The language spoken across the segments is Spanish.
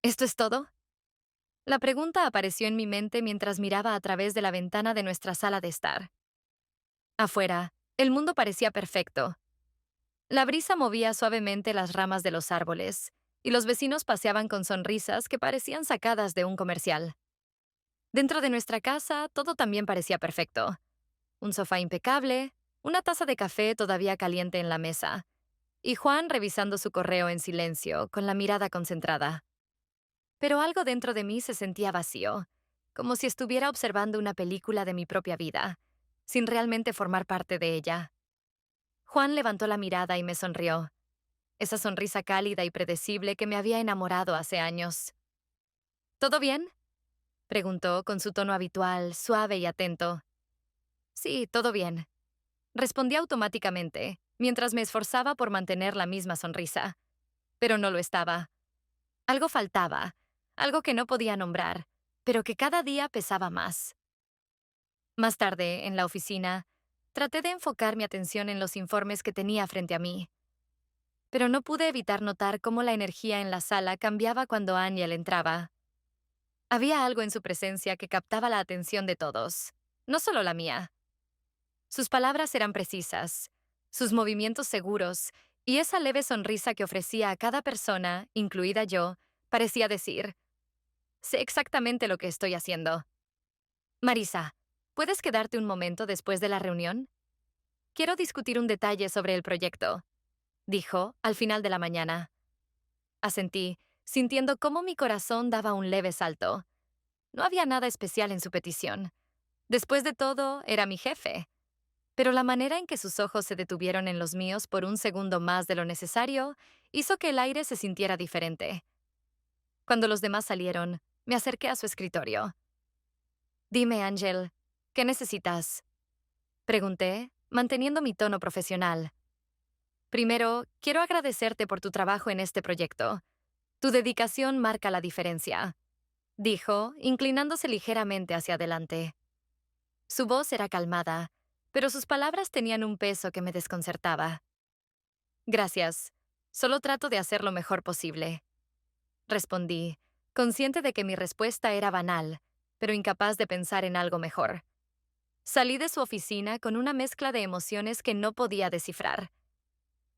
¿Esto es todo? La pregunta apareció en mi mente mientras miraba a través de la ventana de nuestra sala de estar. Afuera, el mundo parecía perfecto. La brisa movía suavemente las ramas de los árboles, y los vecinos paseaban con sonrisas que parecían sacadas de un comercial. Dentro de nuestra casa, todo también parecía perfecto. Un sofá impecable, una taza de café todavía caliente en la mesa, y Juan revisando su correo en silencio, con la mirada concentrada. Pero algo dentro de mí se sentía vacío, como si estuviera observando una película de mi propia vida, sin realmente formar parte de ella. Juan levantó la mirada y me sonrió, esa sonrisa cálida y predecible que me había enamorado hace años. ¿Todo bien? Preguntó con su tono habitual, suave y atento. Sí, todo bien. Respondí automáticamente, mientras me esforzaba por mantener la misma sonrisa. Pero no lo estaba. Algo faltaba, algo que no podía nombrar, pero que cada día pesaba más. Más tarde, en la oficina, traté de enfocar mi atención en los informes que tenía frente a mí, pero no pude evitar notar cómo la energía en la sala cambiaba cuando Ángel entraba. Había algo en su presencia que captaba la atención de todos, no solo la mía. Sus palabras eran precisas, sus movimientos seguros, y esa leve sonrisa que ofrecía a cada persona, incluida yo, parecía decir, sé exactamente lo que estoy haciendo. Marisa, ¿puedes quedarte un momento después de la reunión? Quiero discutir un detalle sobre el proyecto, dijo al final de la mañana. Asentí, sintiendo cómo mi corazón daba un leve salto. No había nada especial en su petición. Después de todo, era mi jefe. Pero la manera en que sus ojos se detuvieron en los míos por un segundo más de lo necesario hizo que el aire se sintiera diferente. Cuando los demás salieron, me acerqué a su escritorio. Dime, Ángel, ¿qué necesitas? Pregunté, manteniendo mi tono profesional. Primero, quiero agradecerte por tu trabajo en este proyecto. Tu dedicación marca la diferencia, dijo, inclinándose ligeramente hacia adelante. Su voz era calmada, pero sus palabras tenían un peso que me desconcertaba. Gracias. Solo trato de hacer lo mejor posible. Respondí, consciente de que mi respuesta era banal, pero incapaz de pensar en algo mejor. Salí de su oficina con una mezcla de emociones que no podía descifrar.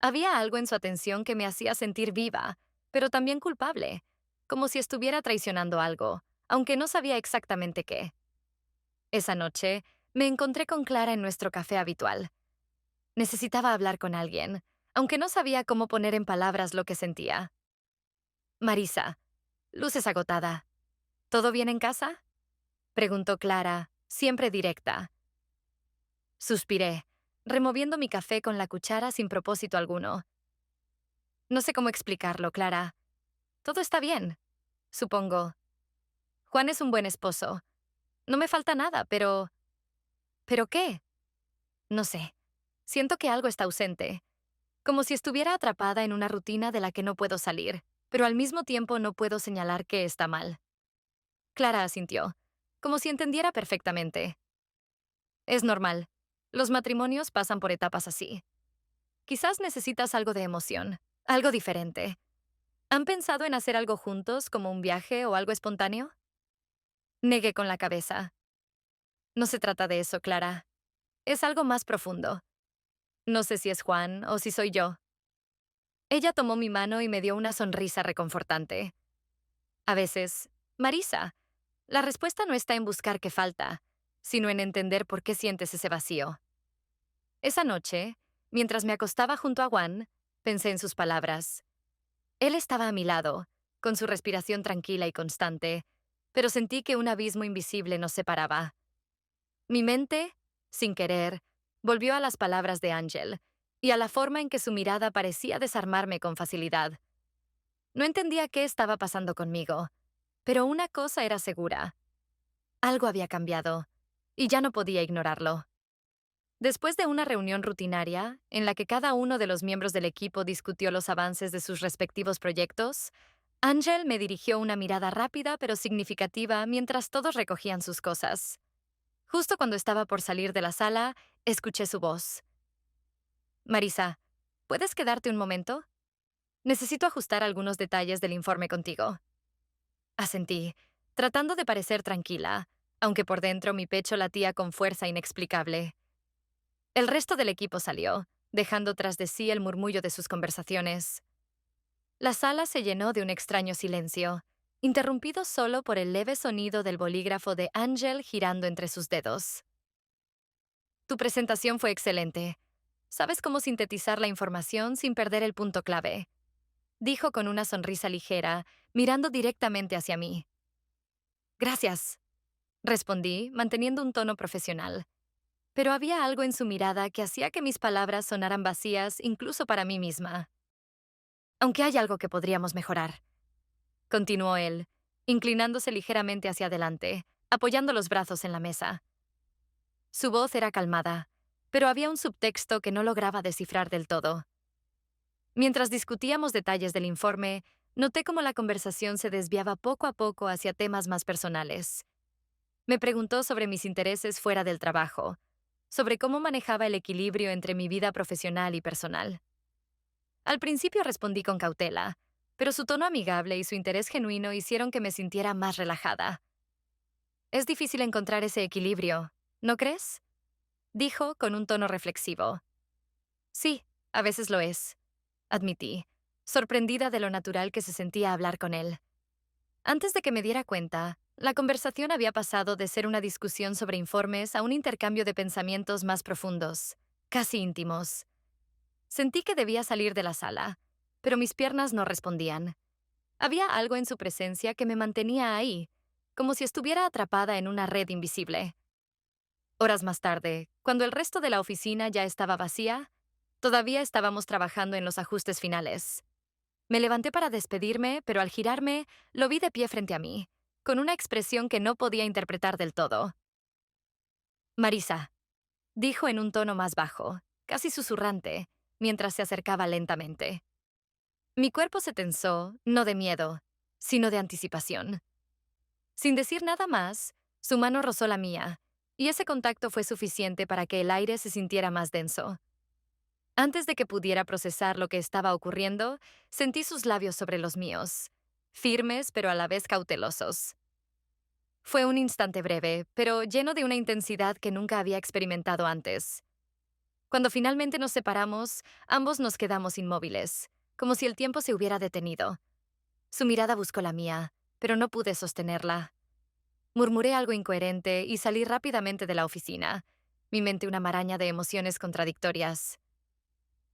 Había algo en su atención que me hacía sentir viva, pero también culpable, como si estuviera traicionando algo, aunque no sabía exactamente qué. Esa noche, me encontré con Clara en nuestro café habitual. Necesitaba hablar con alguien, aunque no sabía cómo poner en palabras lo que sentía. Marisa, luces agotada. ¿Todo bien en casa? Preguntó Clara, siempre directa. Suspiré, removiendo mi café con la cuchara sin propósito alguno. No sé cómo explicarlo, Clara. Todo está bien, supongo. Juan es un buen esposo. No me falta nada, pero... ¿Pero qué? No sé. Siento que algo está ausente, como si estuviera atrapada en una rutina de la que no puedo salir, pero al mismo tiempo no puedo señalar que está mal. Clara asintió, como si entendiera perfectamente. Es normal. Los matrimonios pasan por etapas así. Quizás necesitas algo de emoción, algo diferente. ¿Han pensado en hacer algo juntos, como un viaje o algo espontáneo? Negué con la cabeza. No se trata de eso, Clara. Es algo más profundo. No sé si es Juan o si soy yo. Ella tomó mi mano y me dio una sonrisa reconfortante. A veces, Marisa, la respuesta no está en buscar qué falta, sino en entender por qué sientes ese vacío. Esa noche, mientras me acostaba junto a Juan, pensé en sus palabras. Él estaba a mi lado, con su respiración tranquila y constante, pero sentí que un abismo invisible nos separaba. Mi mente, sin querer, volvió a las palabras de Ángel y a la forma en que su mirada parecía desarmarme con facilidad. No entendía qué estaba pasando conmigo, pero una cosa era segura. Algo había cambiado, y ya no podía ignorarlo. Después de una reunión rutinaria, en la que cada uno de los miembros del equipo discutió los avances de sus respectivos proyectos, Ángel me dirigió una mirada rápida pero significativa mientras todos recogían sus cosas. Justo cuando estaba por salir de la sala, escuché su voz. Marisa, ¿puedes quedarte un momento? Necesito ajustar algunos detalles del informe contigo. Asentí, tratando de parecer tranquila, aunque por dentro mi pecho latía con fuerza inexplicable. El resto del equipo salió, dejando tras de sí el murmullo de sus conversaciones. La sala se llenó de un extraño silencio, interrumpido solo por el leve sonido del bolígrafo de Angel girando entre sus dedos. Tu presentación fue excelente. Sabes cómo sintetizar la información sin perder el punto clave, dijo con una sonrisa ligera, mirando directamente hacia mí. Gracias, respondí, manteniendo un tono profesional. Pero había algo en su mirada que hacía que mis palabras sonaran vacías incluso para mí misma. Aunque hay algo que podríamos mejorar, continuó él, inclinándose ligeramente hacia adelante, apoyando los brazos en la mesa. Su voz era calmada, pero había un subtexto que no lograba descifrar del todo. Mientras discutíamos detalles del informe, noté cómo la conversación se desviaba poco a poco hacia temas más personales. Me preguntó sobre mis intereses fuera del trabajo, sobre cómo manejaba el equilibrio entre mi vida profesional y personal. Al principio respondí con cautela, pero su tono amigable y su interés genuino hicieron que me sintiera más relajada. Es difícil encontrar ese equilibrio, ¿no crees? Dijo con un tono reflexivo. Sí, a veces lo es, admití, sorprendida de lo natural que se sentía hablar con él. Antes de que me diera cuenta, la conversación había pasado de ser una discusión sobre informes a un intercambio de pensamientos más profundos, casi íntimos. Sentí que debía salir de la sala, pero mis piernas no respondían. Había algo en su presencia que me mantenía ahí, como si estuviera atrapada en una red invisible. Horas más tarde, cuando el resto de la oficina ya estaba vacía, todavía estábamos trabajando en los ajustes finales. Me levanté para despedirme, pero al girarme, lo vi de pie frente a mí, con una expresión que no podía interpretar del todo. Marisa, dijo en un tono más bajo, casi susurrante, mientras se acercaba lentamente. Mi cuerpo se tensó, no de miedo, sino de anticipación. Sin decir nada más, su mano rozó la mía, y ese contacto fue suficiente para que el aire se sintiera más denso. Antes de que pudiera procesar lo que estaba ocurriendo, sentí sus labios sobre los míos, firmes pero a la vez cautelosos. Fue un instante breve, pero lleno de una intensidad que nunca había experimentado antes. Cuando finalmente nos separamos, ambos nos quedamos inmóviles, como si el tiempo se hubiera detenido. Su mirada buscó la mía, pero no pude sostenerla. Murmuré algo incoherente y salí rápidamente de la oficina, mi mente una maraña de emociones contradictorias.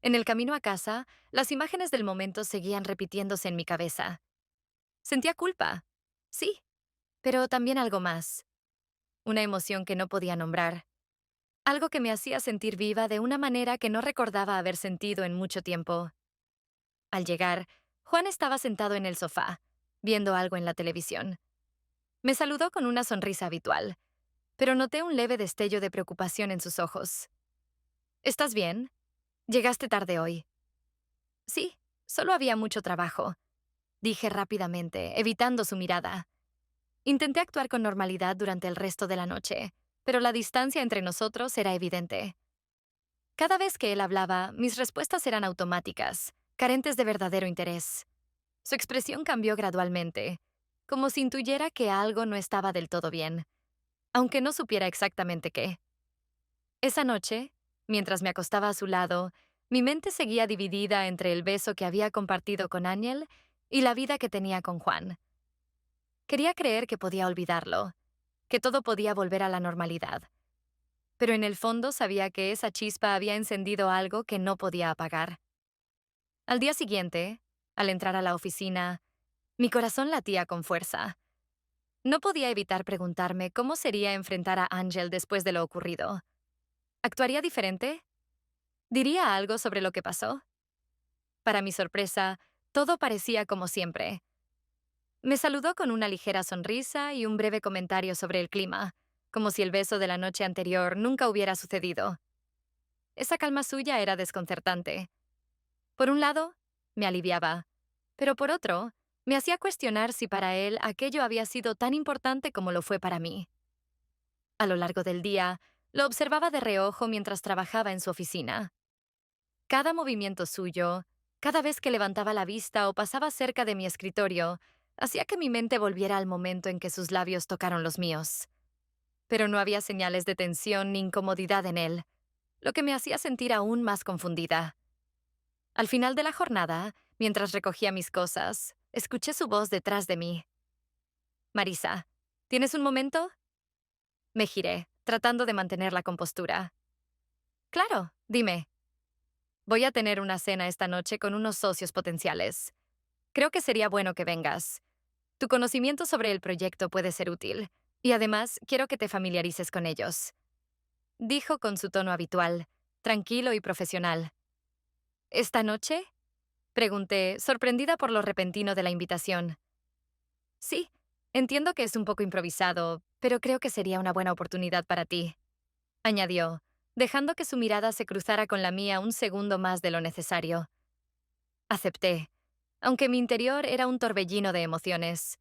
En el camino a casa, las imágenes del momento seguían repitiéndose en mi cabeza. Sentía culpa, sí, pero también algo más. Una emoción que no podía nombrar. Algo que me hacía sentir viva de una manera que no recordaba haber sentido en mucho tiempo. Al llegar, Juan estaba sentado en el sofá, viendo algo en la televisión. Me saludó con una sonrisa habitual, pero noté un leve destello de preocupación en sus ojos. ¿Estás bien? Llegaste tarde hoy. Sí, solo había mucho trabajo, dije rápidamente, evitando su mirada. Intenté actuar con normalidad durante el resto de la noche, pero la distancia entre nosotros era evidente. Cada vez que él hablaba, mis respuestas eran automáticas, carentes de verdadero interés. Su expresión cambió gradualmente, como si intuyera que algo no estaba del todo bien, aunque no supiera exactamente qué. Esa noche, mientras me acostaba a su lado, mi mente seguía dividida entre el beso que había compartido con Ángel y la vida que tenía con Juan. Quería creer que podía olvidarlo, que todo podía volver a la normalidad. Pero en el fondo sabía que esa chispa había encendido algo que no podía apagar. Al día siguiente, al entrar a la oficina, mi corazón latía con fuerza. No podía evitar preguntarme cómo sería enfrentar a Ángel después de lo ocurrido. ¿Actuaría diferente? ¿Diría algo sobre lo que pasó? Para mi sorpresa, todo parecía como siempre. Me saludó con una ligera sonrisa y un breve comentario sobre el clima, como si el beso de la noche anterior nunca hubiera sucedido. Esa calma suya era desconcertante. Por un lado, me aliviaba, pero por otro, me hacía cuestionar si para él aquello había sido tan importante como lo fue para mí. A lo largo del día, lo observaba de reojo mientras trabajaba en su oficina. Cada movimiento suyo, cada vez que levantaba la vista o pasaba cerca de mi escritorio, Hacía que mi mente volviera al momento en que sus labios tocaron los míos. Pero no había señales de tensión ni incomodidad en él, lo que me hacía sentir aún más confundida. Al final de la jornada, mientras recogía mis cosas, escuché su voz detrás de mí. Marisa, ¿tienes un momento? Me giré, tratando de mantener la compostura. Claro, dime. Voy a tener una cena esta noche con unos socios potenciales. Creo que sería bueno que vengas. Tu conocimiento sobre el proyecto puede ser útil, y además quiero que te familiarices con ellos. Dijo con su tono habitual, tranquilo y profesional. ¿Esta noche? Pregunté, sorprendida por lo repentino de la invitación. Sí, entiendo que es un poco improvisado, pero creo que sería una buena oportunidad para ti, añadió, dejando que su mirada se cruzara con la mía un segundo más de lo necesario. Acepté, aunque mi interior era un torbellino de emociones.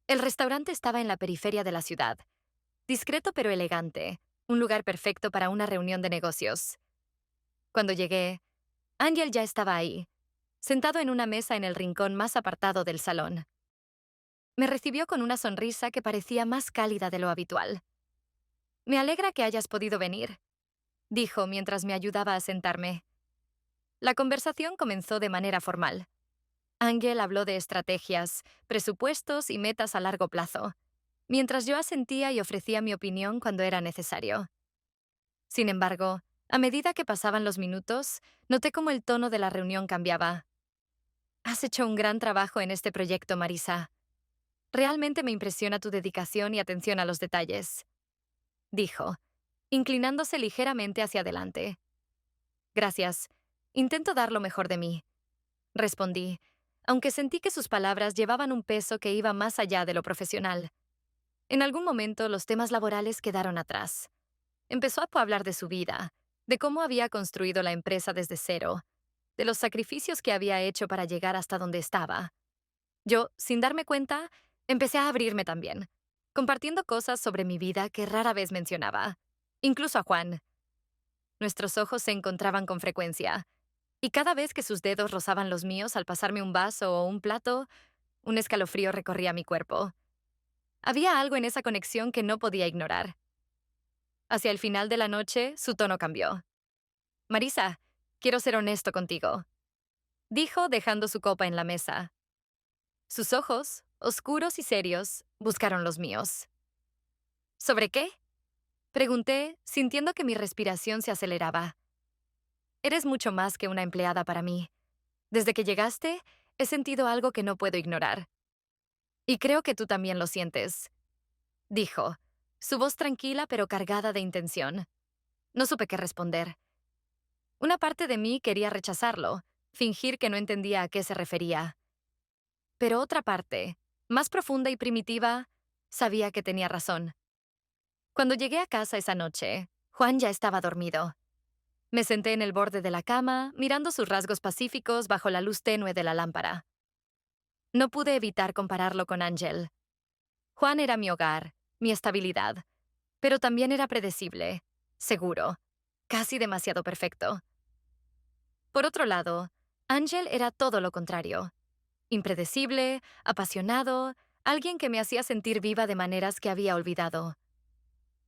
El restaurante estaba en la periferia de la ciudad, discreto pero elegante, un lugar perfecto para una reunión de negocios. Cuando llegué, Ángel ya estaba ahí, sentado en una mesa en el rincón más apartado del salón. Me recibió con una sonrisa que parecía más cálida de lo habitual. Me alegra que hayas podido venir, dijo mientras me ayudaba a sentarme. La conversación comenzó de manera formal. Ángel habló de estrategias, presupuestos y metas a largo plazo, mientras yo asentía y ofrecía mi opinión cuando era necesario. Sin embargo, a medida que pasaban los minutos, noté cómo el tono de la reunión cambiaba. Has hecho un gran trabajo en este proyecto, Marisa. Realmente me impresiona tu dedicación y atención a los detalles, dijo, inclinándose ligeramente hacia adelante. Gracias. Intento dar lo mejor de mí, respondí, aunque sentí que sus palabras llevaban un peso que iba más allá de lo profesional. En algún momento los temas laborales quedaron atrás. Empezó a hablar de su vida, de cómo había construido la empresa desde cero, de los sacrificios que había hecho para llegar hasta donde estaba. Yo, sin darme cuenta, empecé a abrirme también, compartiendo cosas sobre mi vida que rara vez mencionaba, incluso a Juan. Nuestros ojos se encontraban con frecuencia, y cada vez que sus dedos rozaban los míos al pasarme un vaso o un plato, un escalofrío recorría mi cuerpo. Había algo en esa conexión que no podía ignorar. Hacia el final de la noche, su tono cambió. Marisa, quiero ser honesto contigo, dijo dejando su copa en la mesa. Sus ojos, oscuros y serios, buscaron los míos. ¿Sobre qué? Pregunté, sintiendo que mi respiración se aceleraba. Eres mucho más que una empleada para mí. Desde que llegaste, he sentido algo que no puedo ignorar. Y creo que tú también lo sientes, dijo, su voz tranquila pero cargada de intención. No supe qué responder. Una parte de mí quería rechazarlo, fingir que no entendía a qué se refería. Pero otra parte, más profunda y primitiva, sabía que tenía razón. Cuando llegué a casa esa noche, Juan ya estaba dormido. Me senté en el borde de la cama, mirando sus rasgos pacíficos bajo la luz tenue de la lámpara. No pude evitar compararlo con Ángel. Juan era mi hogar, mi estabilidad, pero también era predecible, seguro, casi demasiado perfecto. Por otro lado, Ángel era todo lo contrario. Impredecible, apasionado, alguien que me hacía sentir viva de maneras que había olvidado.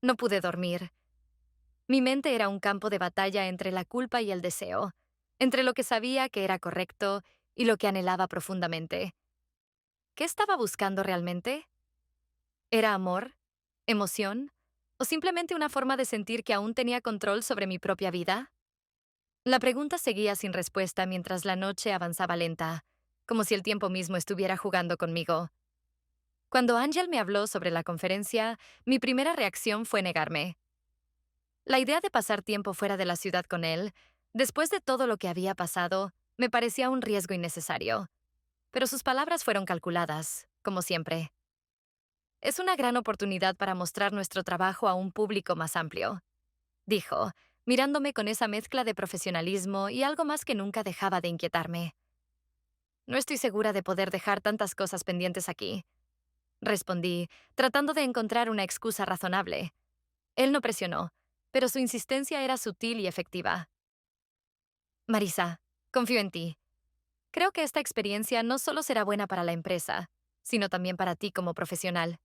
No pude dormir. Mi mente era un campo de batalla entre la culpa y el deseo, entre lo que sabía que era correcto y lo que anhelaba profundamente. ¿Qué estaba buscando realmente? ¿Era amor? ¿Emoción? ¿O simplemente una forma de sentir que aún tenía control sobre mi propia vida? La pregunta seguía sin respuesta mientras la noche avanzaba lenta, como si el tiempo mismo estuviera jugando conmigo. Cuando Ángel me habló sobre la conferencia, mi primera reacción fue negarme. La idea de pasar tiempo fuera de la ciudad con él, después de todo lo que había pasado, me parecía un riesgo innecesario. Pero sus palabras fueron calculadas, como siempre. Es una gran oportunidad para mostrar nuestro trabajo a un público más amplio, dijo, mirándome con esa mezcla de profesionalismo y algo más que nunca dejaba de inquietarme. No estoy segura de poder dejar tantas cosas pendientes aquí, respondí, tratando de encontrar una excusa razonable. Él no presionó, pero su insistencia era sutil y efectiva. Marisa, confío en ti. Creo que esta experiencia no solo será buena para la empresa, sino también para ti como profesional.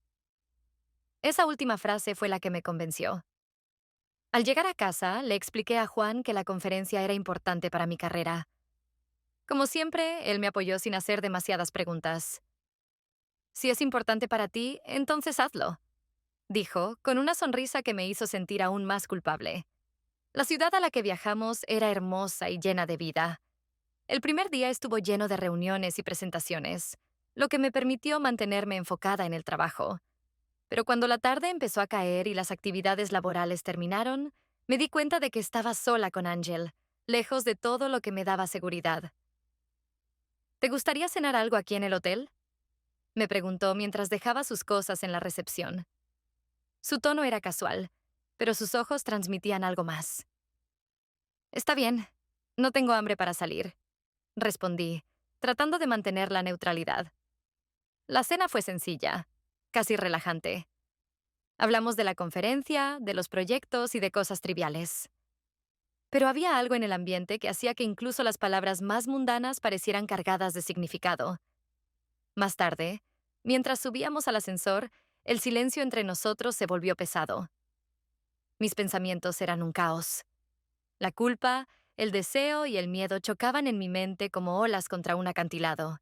Esa última frase fue la que me convenció. Al llegar a casa, le expliqué a Juan que la conferencia era importante para mi carrera. Como siempre, él me apoyó sin hacer demasiadas preguntas. Si es importante para ti, entonces hazlo, dijo, con una sonrisa que me hizo sentir aún más culpable. La ciudad a la que viajamos era hermosa y llena de vida. El primer día estuvo lleno de reuniones y presentaciones, lo que me permitió mantenerme enfocada en el trabajo. Pero cuando la tarde empezó a caer y las actividades laborales terminaron, me di cuenta de que estaba sola con Ángel, lejos de todo lo que me daba seguridad. ¿Te gustaría cenar algo aquí en el hotel?, me preguntó mientras dejaba sus cosas en la recepción. Su tono era casual, pero sus ojos transmitían algo más. Está bien, no tengo hambre para salir, respondí, tratando de mantener la neutralidad. La cena fue sencilla, casi relajante. Hablamos de la conferencia, de los proyectos y de cosas triviales. Pero había algo en el ambiente que hacía que incluso las palabras más mundanas parecieran cargadas de significado. Más tarde, mientras subíamos al ascensor, el silencio entre nosotros se volvió pesado. Mis pensamientos eran un caos. La culpa, el deseo y el miedo chocaban en mi mente como olas contra un acantilado.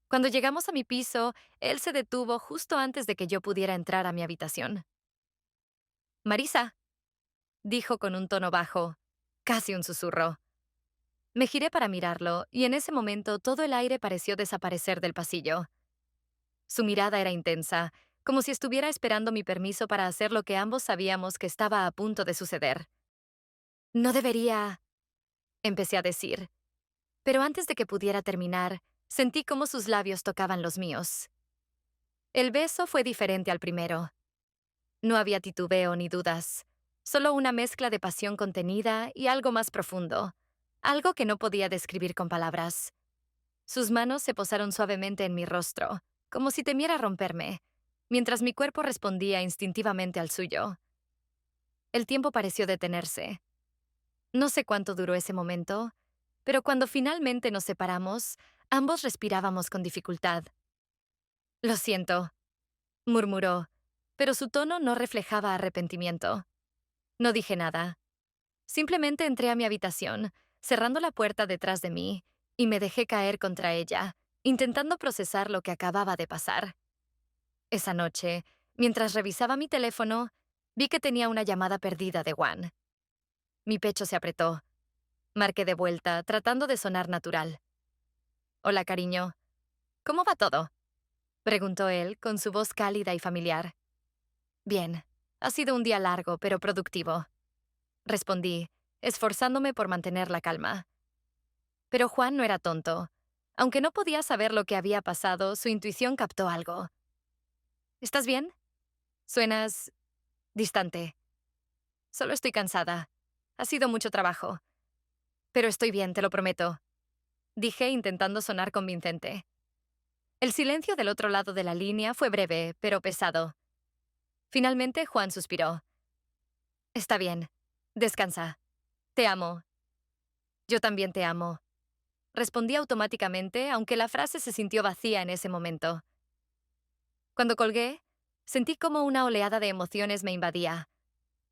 Cuando llegamos a mi piso, él se detuvo justo antes de que yo pudiera entrar a mi habitación. «Marisa», dijo con un tono bajo, casi un susurro. Me giré para mirarlo, y en ese momento todo el aire pareció desaparecer del pasillo. Su mirada era intensa, como si estuviera esperando mi permiso para hacer lo que ambos sabíamos que estaba a punto de suceder. «No debería», empecé a decir, pero antes de que pudiera terminar, sentí cómo sus labios tocaban los míos. El beso fue diferente al primero. No había titubeo ni dudas, solo una mezcla de pasión contenida y algo más profundo, algo que no podía describir con palabras. Sus manos se posaron suavemente en mi rostro, como si temiera romperme, mientras mi cuerpo respondía instintivamente al suyo. El tiempo pareció detenerse. No sé cuánto duró ese momento, pero cuando finalmente nos separamos, ambos respirábamos con dificultad. «Lo siento», murmuró, pero su tono no reflejaba arrepentimiento. No dije nada. Simplemente entré a mi habitación, cerrando la puerta detrás de mí, y me dejé caer contra ella, intentando procesar lo que acababa de pasar. Esa noche, mientras revisaba mi teléfono, vi que tenía una llamada perdida de Juan. Mi pecho se apretó. Marqué de vuelta, tratando de sonar natural. «Hola, cariño. ¿Cómo va todo?», preguntó él, con su voz cálida y familiar. «Bien. Ha sido un día largo, pero productivo», respondí, esforzándome por mantener la calma. Pero Juan no era tonto. Aunque no podía saber lo que había pasado, su intuición captó algo. «¿Estás bien? Suenas distante». «Solo estoy cansada. Ha sido mucho trabajo. Pero estoy bien, te lo prometo», dije intentando sonar convincente. El silencio del otro lado de la línea fue breve, pero pesado. Finalmente, Juan suspiró. «Está bien. Descansa. Te amo». «Yo también te amo», respondí automáticamente, aunque la frase se sintió vacía en ese momento. Cuando colgué, sentí como una oleada de emociones me invadía.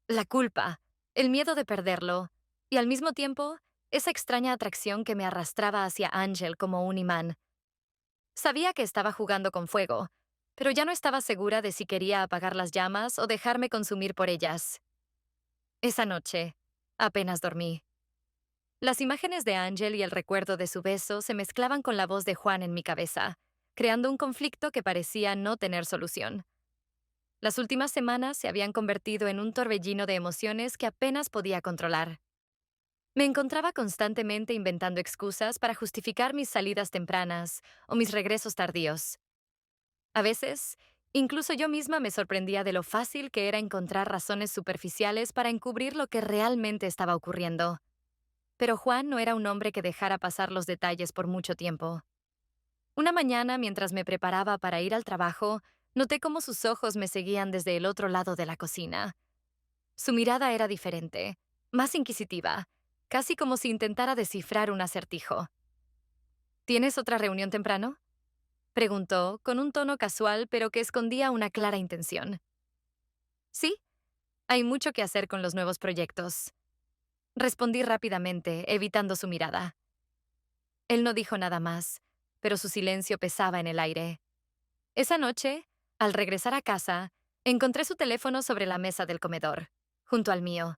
La culpa, el miedo de perderlo, y al mismo tiempo, esa extraña atracción que me arrastraba hacia Ángel como un imán. Sabía que estaba jugando con fuego, pero ya no estaba segura de si quería apagar las llamas o dejarme consumir por ellas. Esa noche, apenas dormí. Las imágenes de Ángel y el recuerdo de su beso se mezclaban con la voz de Juan en mi cabeza, creando un conflicto que parecía no tener solución. Las últimas semanas se habían convertido en un torbellino de emociones que apenas podía controlar. Me encontraba constantemente inventando excusas para justificar mis salidas tempranas o mis regresos tardíos. A veces, incluso yo misma me sorprendía de lo fácil que era encontrar razones superficiales para encubrir lo que realmente estaba ocurriendo. Pero Juan no era un hombre que dejara pasar los detalles por mucho tiempo. Una mañana, mientras me preparaba para ir al trabajo, noté cómo sus ojos me seguían desde el otro lado de la cocina. Su mirada era diferente, más inquisitiva, casi como si intentara descifrar un acertijo. «¿Tienes otra reunión temprano?», Preguntó, con un tono casual pero que escondía una clara intención. Sí, hay mucho que hacer con los nuevos proyectos. Respondí rápidamente, evitando su mirada. Él no dijo nada más, pero su silencio pesaba en el aire. Esa noche, al regresar a casa, encontré su teléfono sobre la mesa del comedor, junto al mío.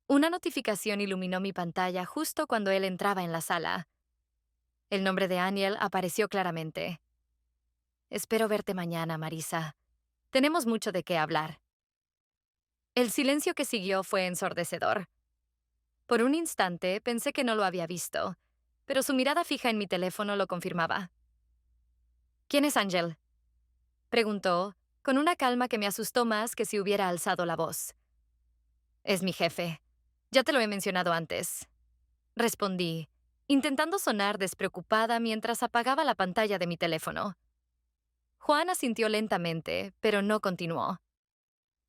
Una notificación iluminó mi pantalla justo cuando él entraba en la sala. El nombre de Aniel apareció claramente. Espero verte mañana, Marisa. Tenemos mucho de qué hablar. El silencio que siguió fue ensordecedor. Por un instante pensé que no lo había visto, pero su mirada fija en mi teléfono lo confirmaba. ¿Quién es Ángel? Preguntó, con una calma que me asustó más que si hubiera alzado la voz. Es mi jefe. Ya te lo he mencionado antes. Respondí, intentando sonar despreocupada mientras apagaba la pantalla de mi teléfono. Juan asintió lentamente, pero no continuó.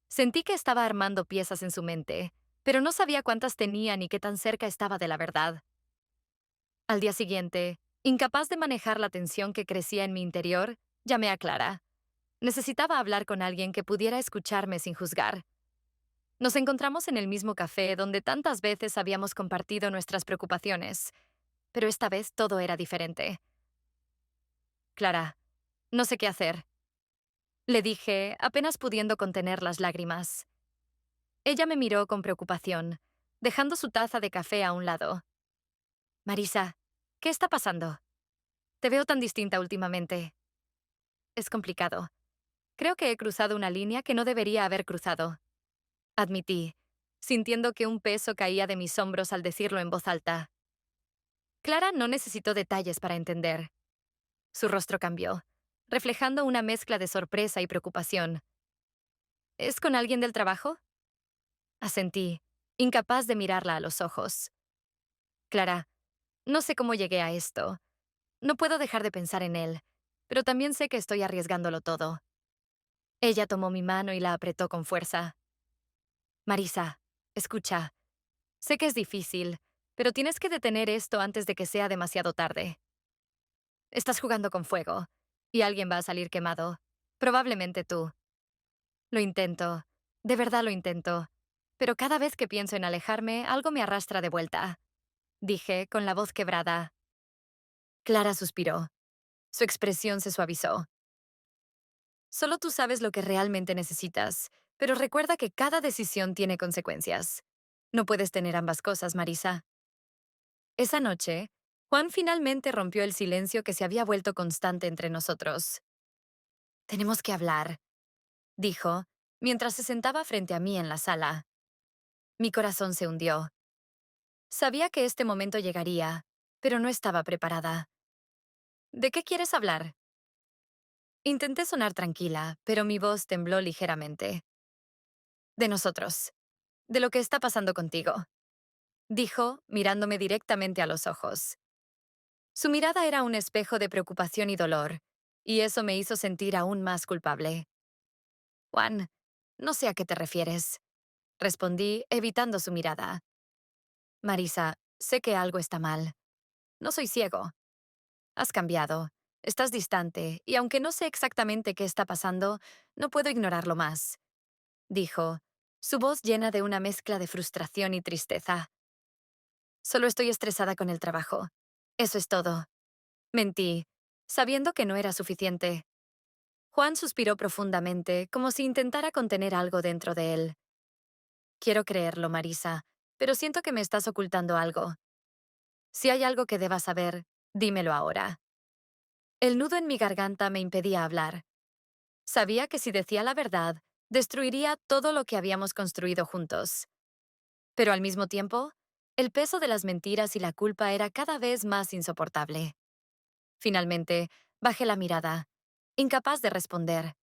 Sentí que estaba armando piezas en su mente, pero no sabía cuántas tenía ni qué tan cerca estaba de la verdad. Al día siguiente, incapaz de manejar la tensión que crecía en mi interior, llamé a Clara. Necesitaba hablar con alguien que pudiera escucharme sin juzgar. Nos encontramos en el mismo café donde tantas veces habíamos compartido nuestras preocupaciones, pero esta vez todo era diferente. Clara, no sé qué hacer, le dije, apenas pudiendo contener las lágrimas. Ella me miró con preocupación, dejando su taza de café a un lado. Marisa, ¿qué está pasando? Te veo tan distinta últimamente. Es complicado. Creo que he cruzado una línea que no debería haber cruzado. Admití, sintiendo que un peso caía de mis hombros al decirlo en voz alta. Clara no necesitó detalles para entender. Su rostro cambió, reflejando una mezcla de sorpresa y preocupación. ¿Es con alguien del trabajo? Asentí, incapaz de mirarla a los ojos. Clara, no sé cómo llegué a esto. No puedo dejar de pensar en él, pero también sé que estoy arriesgándolo todo. Ella tomó mi mano y la apretó con fuerza. Marisa, escucha. Sé que es difícil, pero tienes que detener esto antes de que sea demasiado tarde. Estás jugando con fuego, y alguien va a salir quemado. Probablemente tú. Lo intento, de verdad lo intento, pero cada vez que pienso en alejarme, algo me arrastra de vuelta, dije con la voz quebrada. Clara suspiró. Su expresión se suavizó. Solo tú sabes lo que realmente necesitas, pero recuerda que cada decisión tiene consecuencias. No puedes tener ambas cosas, Marisa. Esa noche, Juan finalmente rompió el silencio que se había vuelto constante entre nosotros. Tenemos que hablar, dijo, mientras se sentaba frente a mí en la sala. Mi corazón se hundió. Sabía que este momento llegaría, pero no estaba preparada. ¿De qué quieres hablar? Intenté sonar tranquila, pero mi voz tembló ligeramente. De nosotros. De lo que está pasando contigo, dijo, mirándome directamente a los ojos. Su mirada era un espejo de preocupación y dolor, y eso me hizo sentir aún más culpable. Juan, no sé a qué te refieres, respondí, evitando su mirada. Marisa, sé que algo está mal. No soy ciego. Has cambiado. Estás distante, y aunque no sé exactamente qué está pasando, no puedo ignorarlo más, dijo, su voz llena de una mezcla de frustración y tristeza. Solo estoy estresada con el trabajo. Eso es todo. Mentí, sabiendo que no era suficiente. Juan suspiró profundamente, como si intentara contener algo dentro de él. Quiero creerlo, Marisa, pero siento que me estás ocultando algo. Si hay algo que debas saber, dímelo ahora. El nudo en mi garganta me impedía hablar. Sabía que si decía la verdad, destruiría todo lo que habíamos construido juntos. Pero al mismo tiempo, el peso de las mentiras y la culpa era cada vez más insoportable. Finalmente, bajé la mirada, incapaz de responder.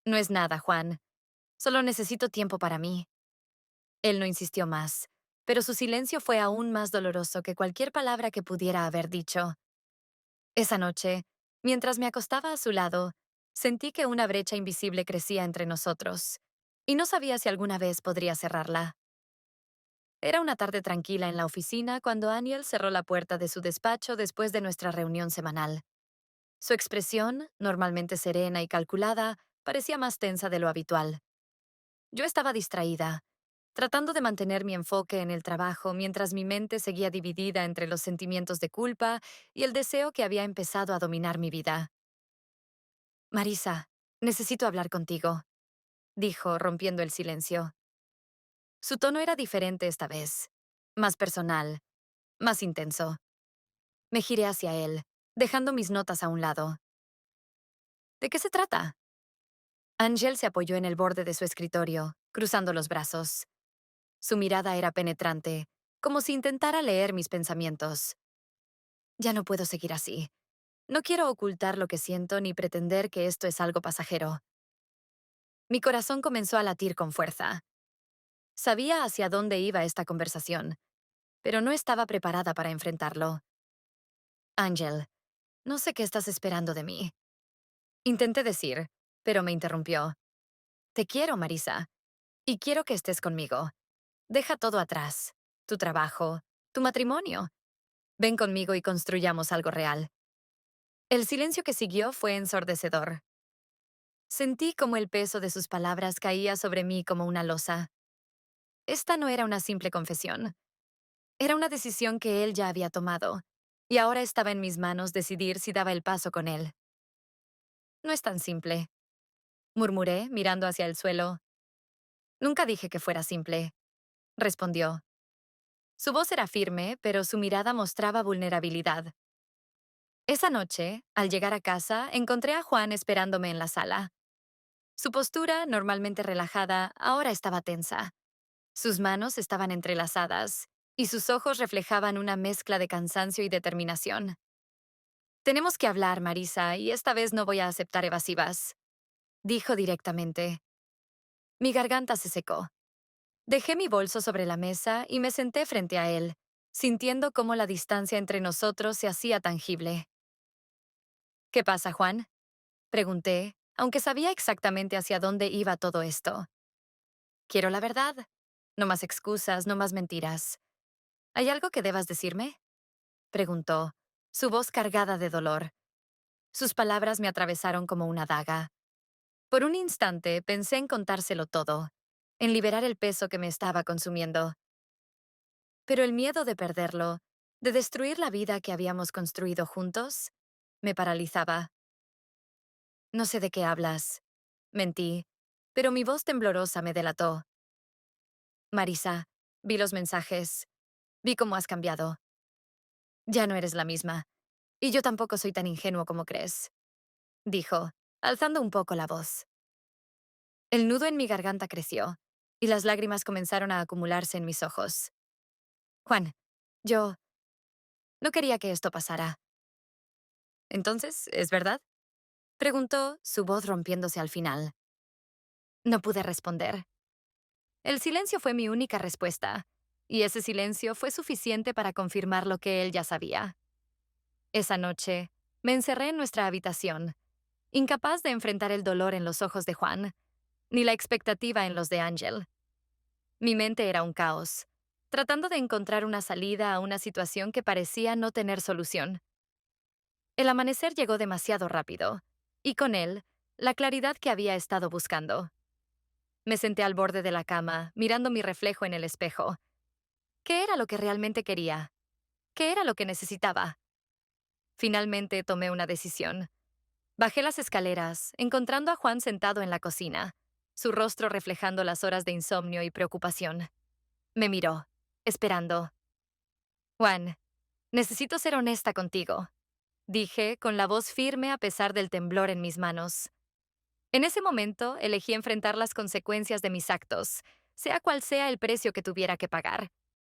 No es nada, Juan. Solo necesito tiempo para mí. Él no insistió más, pero su silencio fue aún más doloroso que cualquier palabra que pudiera haber dicho. Esa noche, mientras me acostaba a su lado, sentí que una brecha invisible crecía entre nosotros, y no sabía si alguna vez podría cerrarla. Era una tarde tranquila en la oficina cuando Aniel cerró la puerta de su despacho después de nuestra reunión semanal. Su expresión, normalmente serena y calculada, parecía más tensa de lo habitual. Yo estaba distraída, tratando de mantener mi enfoque en el trabajo mientras mi mente seguía dividida entre los sentimientos de culpa y el deseo que había empezado a dominar mi vida. Marisa, necesito hablar contigo, dijo, rompiendo el silencio. Su tono era diferente esta vez, más personal, más intenso. Me giré hacia él, dejando mis notas a un lado. ¿De qué se trata? Ángel se apoyó en el borde de su escritorio, cruzando los brazos. Su mirada era penetrante, como si intentara leer mis pensamientos. Ya no puedo seguir así. No quiero ocultar lo que siento ni pretender que esto es algo pasajero. Mi corazón comenzó a latir con fuerza. Sabía hacia dónde iba esta conversación, pero no estaba preparada para enfrentarlo. Ángel, no sé qué estás esperando de mí. Intenté decir, pero me interrumpió. Te quiero, Marisa, y quiero que estés conmigo. Deja todo atrás. Tu trabajo, tu matrimonio. Ven conmigo y construyamos algo real. El silencio que siguió fue ensordecedor. Sentí como el peso de sus palabras caía sobre mí como una losa. Esta no era una simple confesión. Era una decisión que él ya había tomado, y ahora estaba en mis manos decidir si daba el paso con él. No es tan simple, murmuré, mirando hacia el suelo. Nunca dije que fuera simple, respondió. Su voz era firme, pero su mirada mostraba vulnerabilidad. Esa noche, al llegar a casa, encontré a Juan esperándome en la sala. Su postura, normalmente relajada, ahora estaba tensa. Sus manos estaban entrelazadas, y sus ojos reflejaban una mezcla de cansancio y determinación. Tenemos que hablar, Marisa, y esta vez no voy a aceptar evasivas, dijo directamente. Mi garganta se secó. Dejé mi bolso sobre la mesa y me senté frente a él, sintiendo cómo la distancia entre nosotros se hacía tangible. ¿Qué pasa, Juan? Pregunté, aunque sabía exactamente hacia dónde iba todo esto. Quiero la verdad. No más excusas, no más mentiras. ¿Hay algo que debas decirme? Preguntó, su voz cargada de dolor. Sus palabras me atravesaron como una daga. Por un instante pensé en contárselo todo, en liberar el peso que me estaba consumiendo. Pero el miedo de perderlo, de destruir la vida que habíamos construido juntos, me paralizaba. No sé de qué hablas. Mentí, pero mi voz temblorosa me delató. Marisa, vi los mensajes. Vi cómo has cambiado. Ya no eres la misma. Y yo tampoco soy tan ingenuo como crees, dijo, alzando un poco la voz. El nudo en mi garganta creció, y las lágrimas comenzaron a acumularse en mis ojos. Juan, yo no quería que esto pasara. Entonces, ¿es verdad? Preguntó, su voz rompiéndose al final. No pude responder. El silencio fue mi única respuesta, y ese silencio fue suficiente para confirmar lo que él ya sabía. Esa noche, me encerré en nuestra habitación, incapaz de enfrentar el dolor en los ojos de Juan, ni la expectativa en los de Ángel. Mi mente era un caos, tratando de encontrar una salida a una situación que parecía no tener solución. El amanecer llegó demasiado rápido, y con él, la claridad que había estado buscando. Me senté al borde de la cama, mirando mi reflejo en el espejo. ¿Qué era lo que realmente quería? ¿Qué era lo que necesitaba? Finalmente tomé una decisión. Bajé las escaleras, encontrando a Juan sentado en la cocina, su rostro reflejando las horas de insomnio y preocupación. Me miró, esperando. Juan, necesito ser honesta contigo, dije con la voz firme a pesar del temblor en mis manos. En ese momento elegí enfrentar las consecuencias de mis actos, sea cual sea el precio que tuviera que pagar.